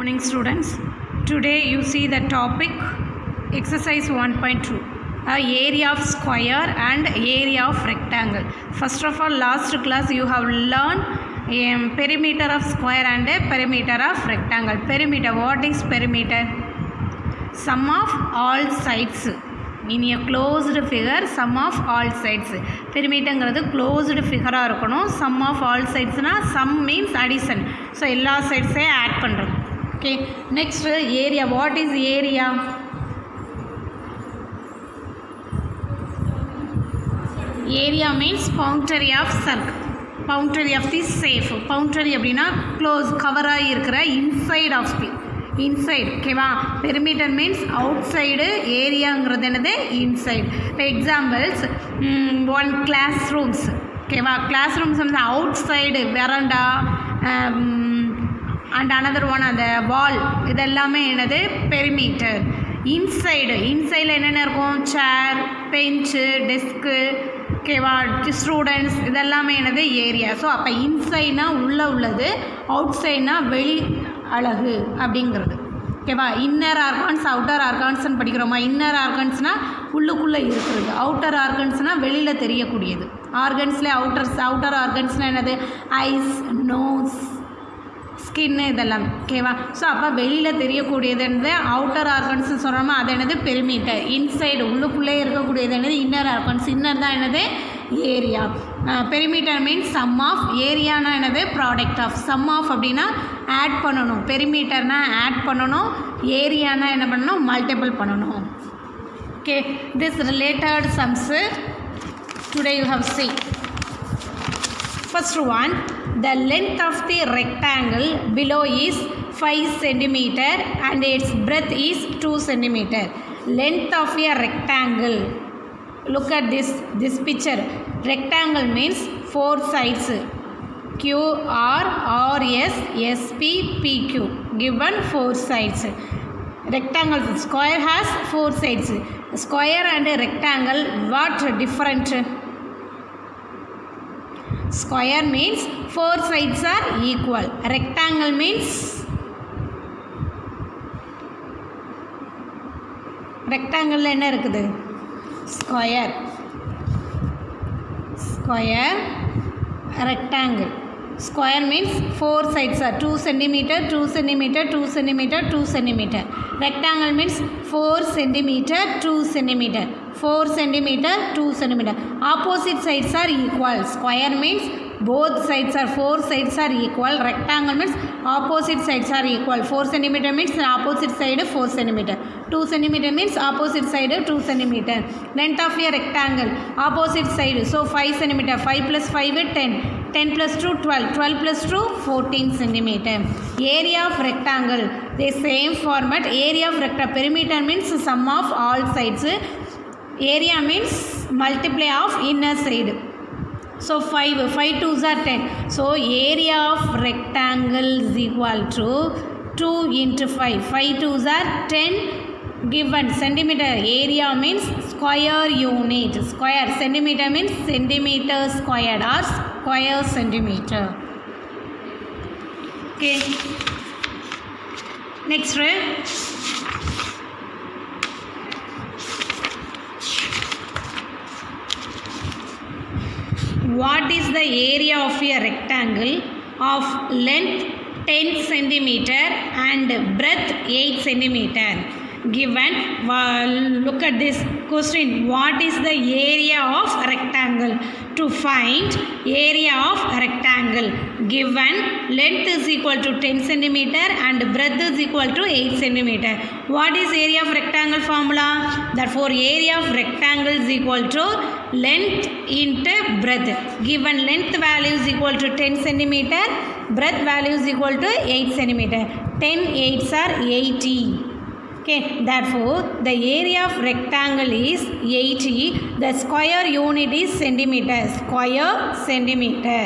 Morning students. Today you see the topic exercise 1.2 area of square and area of rectangle. First of all, last class you have learned perimeter of square and perimeter of rectangle. Perimeter, what is perimeter? Sum of all sides in a closed figure, sum of all sides. Perimeter is closed figure. Sum of all sides na sum means addition. So all sides add pandra. Okay, next area. What is area? Area means boundary of circle, boundary of the safe. Boundary அப்படினா close cover ஆகி இருக்கிற inside of the inside. ஓகேவா? perimeter means outside, ஏரியாங்கிறது என்னது inside. For examples, one classrooms. ஓகேவா? classrooms வந்து outside veranda and another one on the wall. இதெல்லாமே என்னது perimeter. இன்சைடில் என்னென்ன இருக்கும்? சேர், பெஞ்சு, டெஸ்க்கு, ஓகேவா, ஸ்டூடெண்ட்ஸ், இதெல்லாமே என்னது ஏரியா. ஸோ அப்போ இன்சைட்னா உள்ளே உள்ளது, அவுட் சைட்னா வெளி அழகு அப்படிங்கிறது. ஓகேவா? இன்னர் ஆர்கான்ஸ் அவுட்டர் ஆர்கான்ஸ்ன்னு படிக்கிறோமா? இன்னர் ஆர்கான்ஸ்னால் உள்ளுக்குள்ளே இருக்கிறது, அவுட்டர் ஆர்கன்ஸ்னால் வெளியில் தெரியக்கூடியது. ஆர்கன்ஸ்லேயே அவுட்டர் ஆர்கன்ஸ்னால் என்னது? ஐஸ், நோஸ், ஸ்கின்னு, இதெல்லாம். ஓகேவா? ஸோ அப்போ வெளியில் தெரியக்கூடியது அவுட்டர் ஆர்கன்ஸ்னு சொல்கிறோமா, அது என்னது? பெரிமீட்டர். இன்சைடு உள்ளுக்குள்ளே இருக்கக்கூடியது என்னது? Inner organs. இன்னர் தான் என்னது? Area. Perimeter means sum of. ஏரியானா என்னது? Product of. சம் ஆஃப் அப்படின்னா ஆட் பண்ணணும். பெரிமீட்டர்னா ஆட் பண்ணணும். ஏரியானா என்ன பண்ணணும்? மல்டிபிள் பண்ணணும். Okay, this related sums today you have seen. First one, the length of the rectangle below is 5 cm and its breadth is 2 cm. Length of a rectangle. Look at this picture. Rectangle means 4 sides. Q, R, R, S, S, P, P, Q. Given 4 sides. Rectangle, square has 4 sides. Square and rectangle, what different? Square means 4 sides are equal. Rectangle means rectangle என்ன இருக்குது? Square, rectangle. Square means 4 sides are 2 cm, 2 cm, 2 cm, 2 cm. Rectangle means 4 cm, 2 cm, 4 cm, 2 cm. Opposite sides are equal. Square means both sides are 4 sides are equal. Rectangle means opposite sides are equal. 4 cm means opposite side 4 cm. 2 cm means opposite side 2 cm. Length of a rectangle, opposite side. So 5 cm. 5 plus 5 is 10. 10 plus 2 12. 12 plus 2 14 cm. Area of rectangle, the same format. Area of rectangle. Perimeter means sum of all sides. Area means multiply of inner side. So 5 2s are 10. So area of rectangle is equal to 2 into 5. 5 2s are 10. Given centimeter. Area means square unit. Square. Centimeter means centimeter squared or square centimeter. Okay. Next one. What is the area of a rectangle of length 10 cm and breadth 8 cm? Given, look at this question. What is the area of rectangle? To find area of rectangle, given length is equal to 10 cm and breadth is equal to 8 cm. What is area of rectangle formula? Therefore area of rectangle is equal to length into breadth. Given length value is equal to 10 cm, breadth value is equal to 8 cm. 10 8s are 80. Okay, therefore the area of rectangle is 80. The square unit is centimeter. Square centimeter.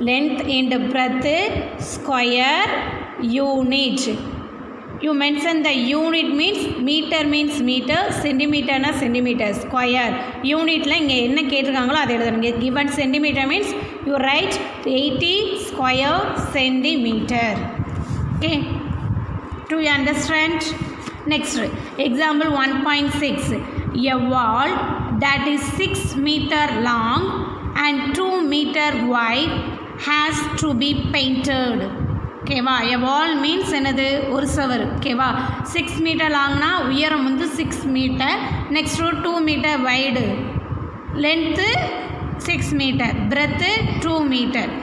Length into breadth square unit. You mention the unit means meter, centimeter na centimeter, square. Unit la inga enna ketirukangalo adha eludunga. Given centimeter means you write 80 square centimeter. Okay, do you understand? Next, example 1.6. A wall that is 6 meter long and 2 meter wide has to be painted. ஓகேவா, a wall means என்னது, ஒரு சவர். ஓகேவா, 6 metre லாங்னா உயரம் வந்து 6 metre, next 2 metre wide, length 6 metre, breadth 2 metre.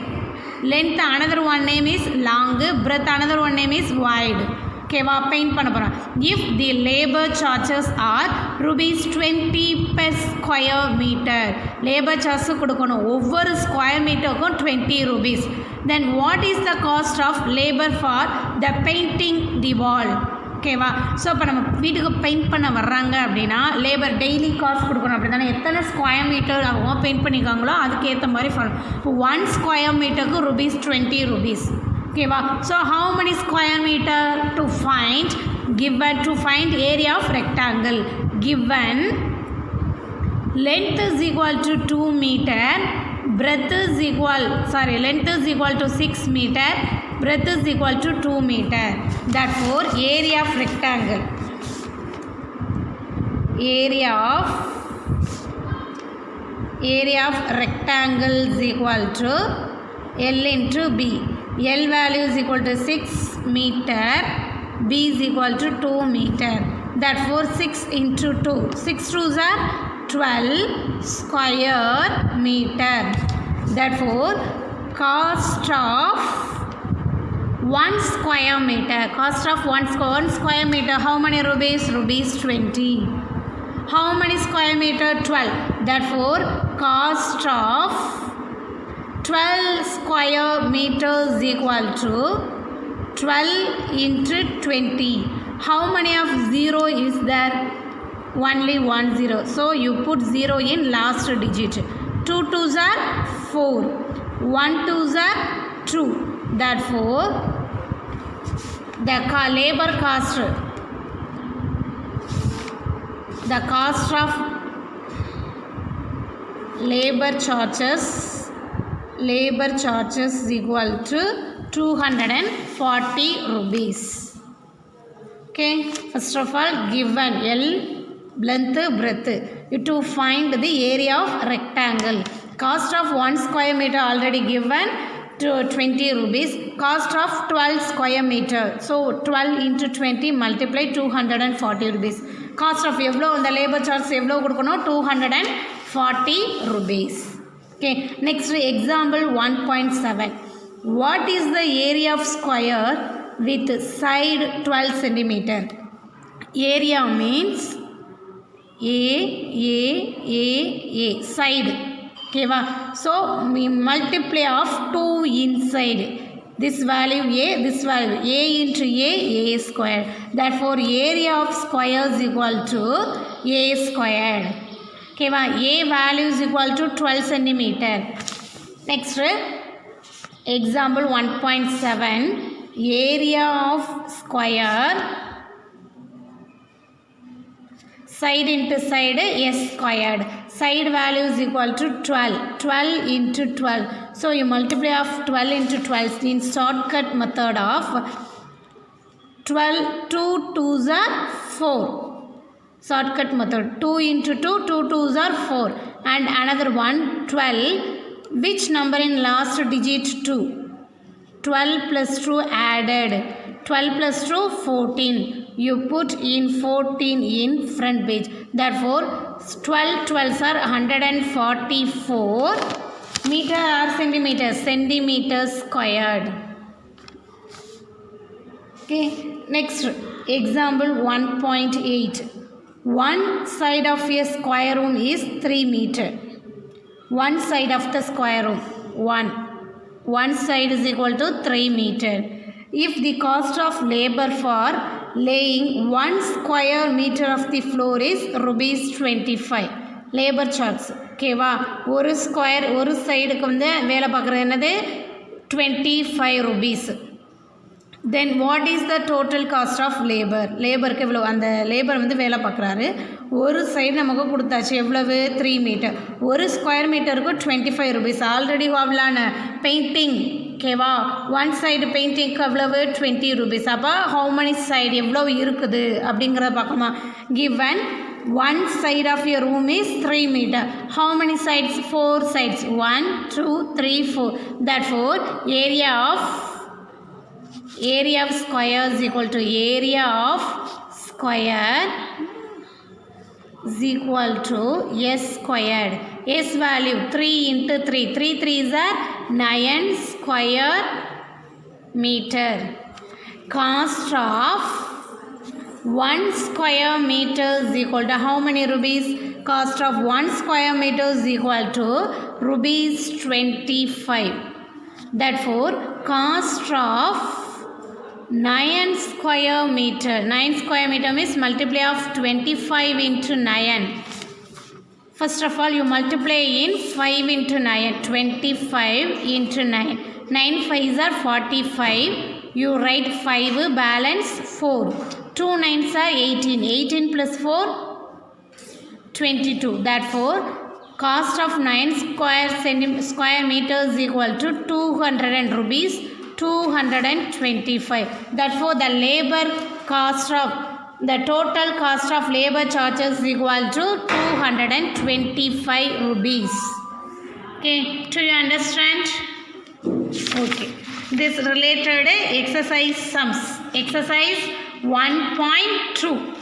length another one name is long, breadth another one name is wide. ஓகேவா, paint பண்ண போகிறோம். If the labour charges are ₹20 per square meter, labour charge கொடுக்கணும் ஒவ்வொரு square மீட்டருக்கும் ₹20. Then what is the cost of labour for the painting the wall? ஓகேவா, so இப்போ நம்ம வீட்டுக்கு பெயிண்ட் பண்ண வர்றாங்க அப்படின்னா லேபர் டெய்லி காஸ்ட் கொடுக்கணும். அப்படி தானே, எத்தனை ஸ்கொயர் மீட்டர் அவங்க பெயிண்ட் பண்ணிக்காங்களோ அதுக்கு ஏற்ற மாதிரி பண்ணணும். இப்போ 1 ஸ்கொயர் மீட்டருக்கு ₹20. ஓகேவா, so how many square meter to find? Given to find area of rectangle, given length is equal to 2 meter, breadth is equal, length is equal to 6 meter, breadth is equal to 2 meter. Therefore area of rectangle, area of rectangle is equal to L into B. L value is equal to 6 meter, B is equal to 2 meter. Therefore 6 into 2, 6 2s are 12 square meter. Therefore cost of 1 square meter, cost of 1 square meter, how many rupees? ₹20. How many square meter? 12. Therefore cost of 12 square meters is equal to 12 into 20. How many of 0 is there? Only 1 0. So you put 0 in last digit. 2 2s are 4, 1 2s are 2. Therefore the labor cost, the cost of labor charges is equal to ₹240. Okay, first of all given L, length, breadth, you to find the area of rectangle. Cost of 1 square meter already given to ₹20. Cost of 12 square meter, so 12 into 20 multiply ₹240. Cost of எவ்வளோ, அந்த labour charge எவ்வளோ கொடுக்கணும்? ₹240. Okay, next example 1.7. What is the area of square with side 12 centimeter? Area means A, side. Okay, so we multiply of 2 inside. This value A, this value A into A square. Therefore area of square is equal to A squared. Okay, A value is equal to 12 centimeter. Next example 1.7. Area of square side into side S squared. Side value is equal to 12. 12 into 12. So you multiply of 12 into 12 in shortcut method of 12. 2 2s are 4. Shortcut method 2 into 2, 2 2s are 4, and another one 12. Which number in last digit? 2. 12 plus 2 added, 12 plus 2 14. You put in 14 in front page. Therefore 12 12s are 144 meter or centimeter squared. Okay, next example 1.8. One side of a square room is 3 meter. One side of the square room, one side is equal to 3 meter. If the cost of labor for laying 1 square meter of the floor is ₹25, labor charge. ஓகேவா, ஒரு square ஒரு சைடுக்கு வந்து வேலை பார்க்குறது என்னது? ₹25. Then what is the total cost of labor? லேபருக்கு எவ்வளோ, அந்த லேபர் வந்து வேலை பார்க்குறாரு, ஒரு சைடு நமக்கு கொடுத்தாச்சு எவ்வளவு? 3 மீட்டர். ஒரு ஸ்கொயர் மீட்டருக்கு ₹25. ஆல்ரெடி வாவலான பெயிண்டிங் ஓகேவா ஒன் சைடு பெயிண்டிங் எவ்வளவு 20 rupees அப்போ how many side எவ்வளோ இருக்குது அப்படிங்கிறத பார்க்கணுமா given one side of your room is 3 meter how many sides 4 sides 1 2 3 4 therefore area of square is equal to area of square is equal to s squared. S value 3 into 3. 3 3s are 9 square meter. Cost of 1 square meter is equal to how many rupees? Cost of 1 square meter is equal to rupees 25. Therefore, cost of 9 square meter. 9 square meter means multiply of 25 into 9. First of all, you multiply in 5 into 9. 25 into 9. 9 5s are 45. You write 5 balance 4. 2 9s are 18. 18 plus 4 22. Therefore, cost of 9 square meters is equal to 200 rupees. 225. Therefore, the labor cost of the total cost of labor charges is equal to 225 rupees. Okay, do you understand? Okay, this related exercise sums. Exercise 1.2.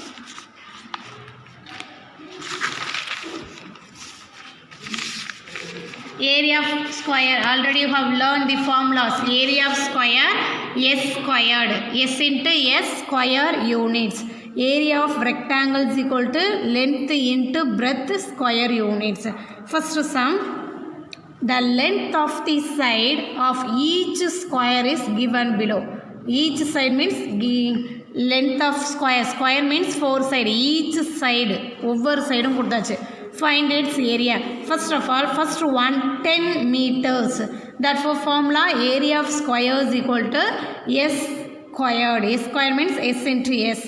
Area of square, already you have learned the formulas. Area of square s squared, s into s square units. Area of rectangle is equal to length into breadth square units. First sum, the length of the side of each square is given below. Each side means length of square. Square means 4 sides. Each side, over side கொடுத்தாச்சு. Find its area. First of all, first one 10 meters. Therefore, formula area of square is equal to s squared. S square means s into s.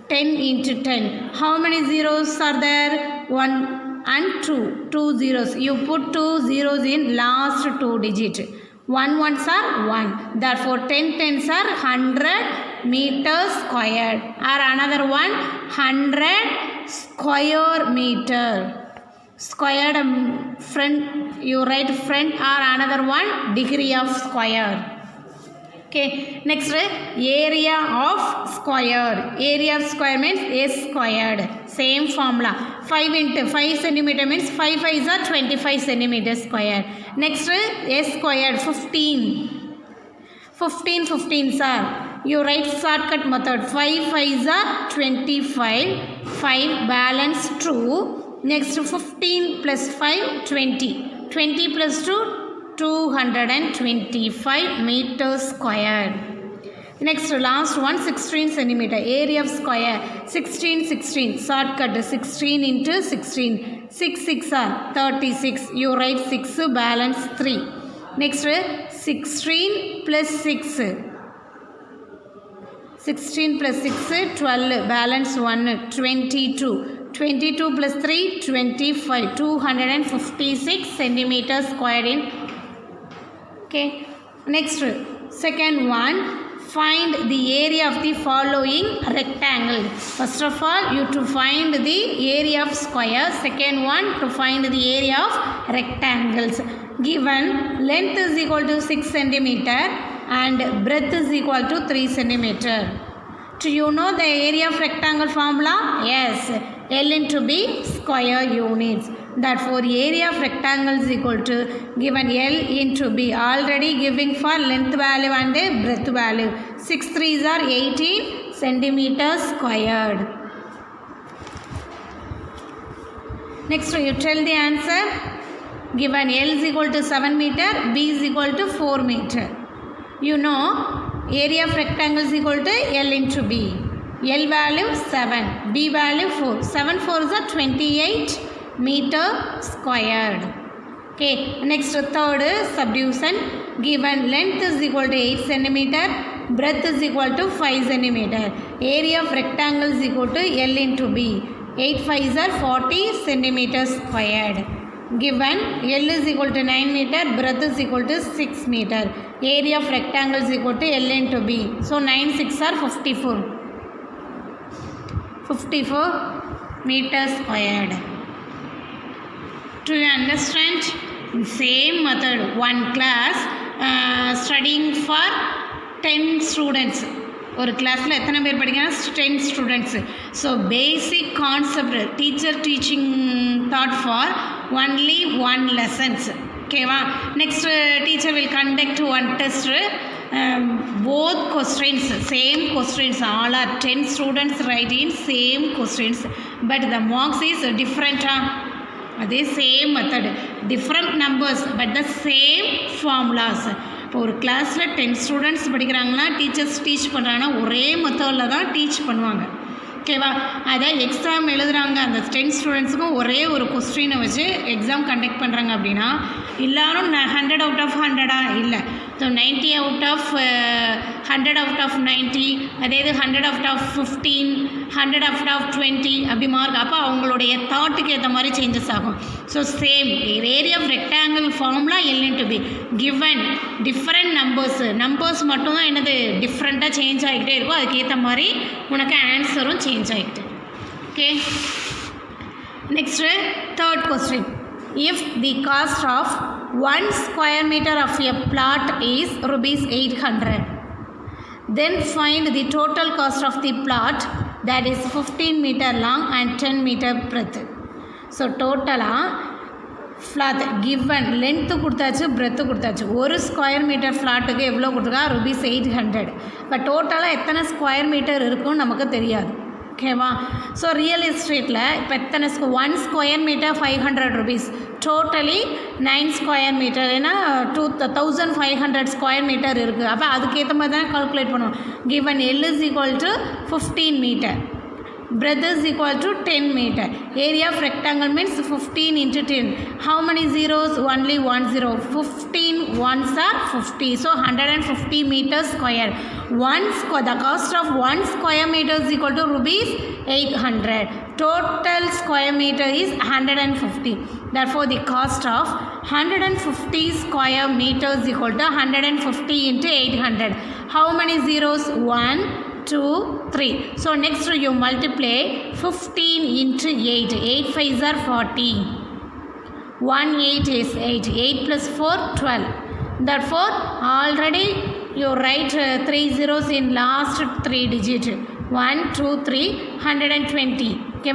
10 into 10. How many zeros are there? 1 and 2. 2 zeros. You put 2 zeros in last 2 digits. 1 ones are 1. Therefore, 10 tens are 100 meters squared. Or another one 100 square meter. Squared front, you write front or another one degree of square. Okay, next area of square. Area of square means s squared. Same formula. 5 into 5 centimeter means 5 5s are 25 centimeters square. Next s squared 15. 15 15s are, you write shortcut method. 5 5s are 25. 5 balance 2. Next 15 plus 5 20. 20 plus 2 225 meters squared. Next last one 16 centimeter. Area of square 16 16. Shortcut 16 into 16. 6 6 are 36. You write 6 balance 3. Next 16 plus 6. 16 plus 6 12 balance 1 22. 22 plus 3 25. 256 centimeters squared in. Okay, next second one, find the area of the following rectangle. First of all, you to find the area of square. Second one, to find the area of rectangles. Given length is equal to 6 centimeter and breadth is equal to 3 centimeter. Do you know the area of rectangle formula? Yes, L into B square units. Therefore, area of rectangle is equal to given L into B. Already giving for length value and breadth value. 6 3s are 18 centimeters squared. Next, you tell the answer. Given L is equal to 7 meter, B is equal to 4 meter. You know, area of rectangle is equal to L into B. L value 7, B value 4. 7 4s are 28 meter squared. Okay, next third subdivision. Given length is equal to 8 centimeter, breadth is equal to 5 centimeter. Area of rectangle is equal to L into B. 8 5s are 40 centimeters squared. given L is equal to 9 meter, breadth is equal to 6 meter. Area of rectangle is equal to L into B. So 9 6 are 54. 54 meters squared. Do you understand? Same method. One class studying for 10 students. ஒரு கிளாஸில் எத்தனை பேர் படிக்கிறாங்க? 10 students. So basic concept teacher teaching thought for only 1 lessons. ஓகேவா? Next teacher will conduct 1 test. Both questions, same questions, all are 10 students writing same questions, but the marks is different. அதே same method, different numbers but the same formulas. இப்போ ஒரு கிளாஸில் 10 students படிக்கிறாங்கன்னா teachers teach பண்ணுறாங்கன்னா ஒரே மெத்தடில் தான் teach பண்ணுவாங்க. ஓகேவா? அதை எக்ஸாம் எழுதுகிறாங்க, அந்த 10 ஸ்டூடெண்ட்ஸுக்கும் ஒரே ஒரு கொஸ்டினை வச்சு எக்ஸாம் கண்டக்ட் பண்ணுறாங்க அப்படின்னா எல்லோரும் 100 out of 100 இல்லை. So 90 out of 100 out of 90, அதே இது 100 out of 15, 100 out of 20 அப்படி மார்க். அப்போ அவங்களுடைய தாட்டுக்கு ஏற்ற மாதிரி சேஞ்சஸ் ஆகும். So same area of rectangle formula L into B given different numbers மட்டும்தான் என்னது டிஃப்ரெண்ட்டாக சேஞ்ச் ஆகிக்கிட்டே இருக்கும். அதுக்கேற்ற மாதிரி உனக்கு ஆன்சரும் சேஞ்ச் ஆகிட்டு. Okay, next third question. If the cost of 1 square meter of a plot is rupees 800, then find the total cost of the plot that is 15 meter long and 10 meter breadth. So டோட்டலாக flat given length கொடுத்தாச்சு, breadth கொடுத்தாச்சு. ஒரு square metre ஃப்ளாட்டுக்கு எவ்வளோ கொடுத்துருக்கா? rupees 800. இப்போ டோட்டலாக எத்தனை square metre இருக்குன்னு நமக்கு தெரியாது. ஓகேவா? ஸோ ரியல் எஸ்டேட்டில் இப்போ எத்தனை 1 square metre 500 rupees, totally 9 square metre, ஏன்னா 2500 ஸ்கொயர் மீட்டர் இருக்குது. அப்போ அதுக்கேற்ற மாதிரி தான் கால்குலேட் பண்ணுவோம். Given L is equal to 15 metre, breadth is equal to 10 meter. Area of rectangle means 15 into 10. How many zeros? Only 1 zero. 15 ones are 50. So 150 meters square. The cost of 1 square meter is equal to rupees 800. Total square meter is 150. Therefore, the cost of 150 square meters is equal to 150 into 800. How many zeros? 1, 2, 3. So next you multiply 15 into 8. 8 5s are 40. 1 8 is 8. 8 plus 4 12. Therefore already you write 3 zeros in last 3 digit. 1 2 3 120. Okay,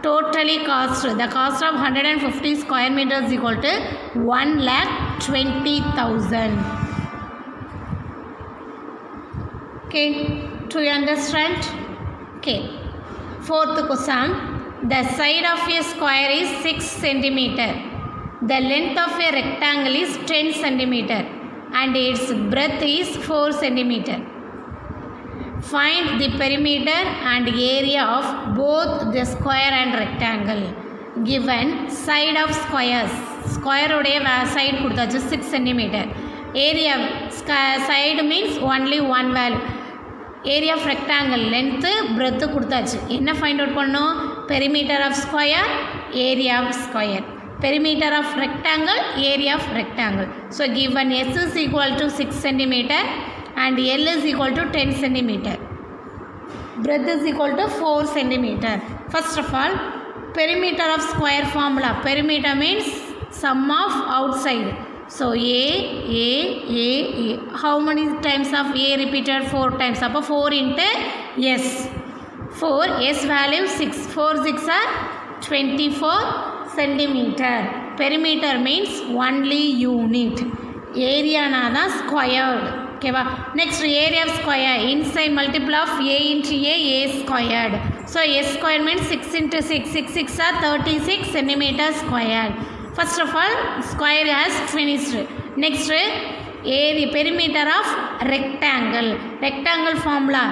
totally cost, the cost of 150 square meters is equal to 1,20,000. Okay, do you understand? Okay, fourth question. The side of a square is 6 cm. The length of a rectangle is 10 cm and its breadth is 4 cm. Find the perimeter and area of both the square and rectangle. Given side of squares, square உடைய side கொடுத்தாச்சு 6 cm. Area side means only one value. Area of rectangle length breadth கொடுத்தாச்சு. என்ன find out பண்ணோம்? Perimeter of square, area of square. Perimeter of rectangle, area of rectangle. So given S is equal to 6 cm and L is equal to 10 cm. Breadth is equal to 4 cm. First of all, perimeter of square formula. Perimeter means sum of outside. So A. How many times of A repeated? 4 times. Up 4 into S. 4. S value 6. 4 6 are 24 centimeter. Perimeter means only unit. Area na squared. Okay, next area of square. Inside multiple of A into A squared. So S squared means 6 into 6. 6 6 are 36 centimeter squared. First of all, square has finished. Next, area perimeter of rectangle. Rectangle formula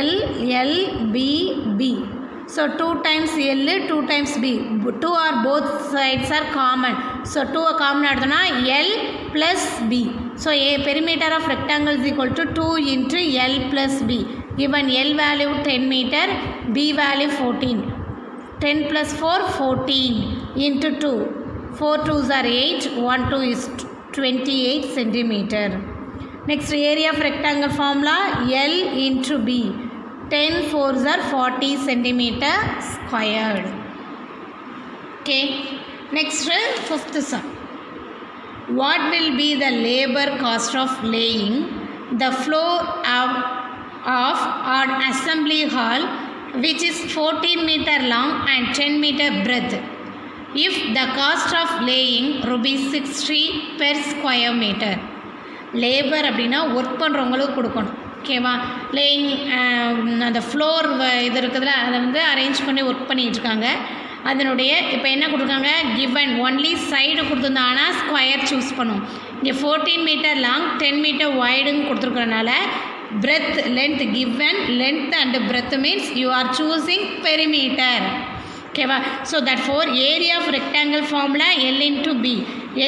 L B B. So 2 times L, 2 times B. 2 are both sides are common. So 2 are common adana L plus B. So a perimeter of rectangle is equal to 2 into L plus B. Given L value 10 meter, B value 14. 10 plus 4, 14 into 2. 4 2s are 8, 1 2 is 28 centimeter. Next, area of rectangle formula, L into B. 10 4s are 40 centimeter squared. Okay. Next, fifth sum. What will be the labor cost of laying the floor of an assembly hall which is 14 meter long and 10 meter breadth if the cost of laying rupees 60 per square meter? Labour அப்படின்னா work பண்ணுறவங்களுக்கு கொடுக்கணும். ஓகேவா? Laying அந்த floor இது இருக்குதுல, அதை வந்து arrange பண்ணி ஒர்க் பண்ணிகிட்டு இருக்காங்க. அதனுடைய இப்போ என்ன கொடுத்துருக்காங்க, கிவன் ஒன்லி சைடு கொடுத்துருந்தாங்கன்னா ஸ்கொயர் சூஸ் பண்ணும். இங்கே 14 மீட்டர் லாங் 10 மீட்டர் வைடுன்னு கொடுத்துருக்கறனால breadth length given, length and breadth means you are choosing perimeter. ஓகேவா? So therefore area of rectangle formula L into B.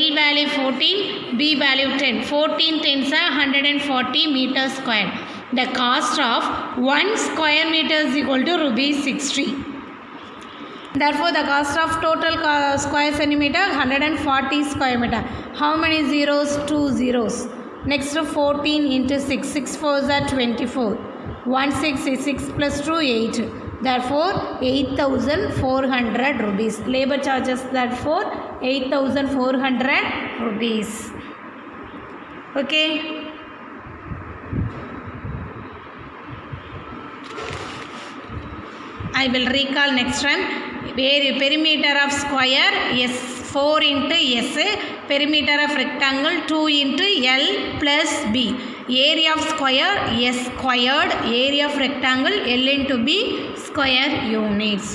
L value 14, B value 10. 14 10s are 140 meters squared. The cost of 1 square meter is equal to rupees 60. Therefore the cost of total square centimeter 140 square meter. How many zeros? 2 zeros. Next 14 into 6. 6 4s are 24. 1 6 is 6 plus 2 8. Therefore 8,400 rupees. Labor charges therefore 8,400 rupees. Okay. I will recall next time. Perimeter of square S 4 into S. Perimeter of rectangle 2 into L plus B. Area of square S squared. Area of rectangle L into B square units.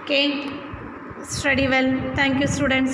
Okay. Study well. Thank you, students.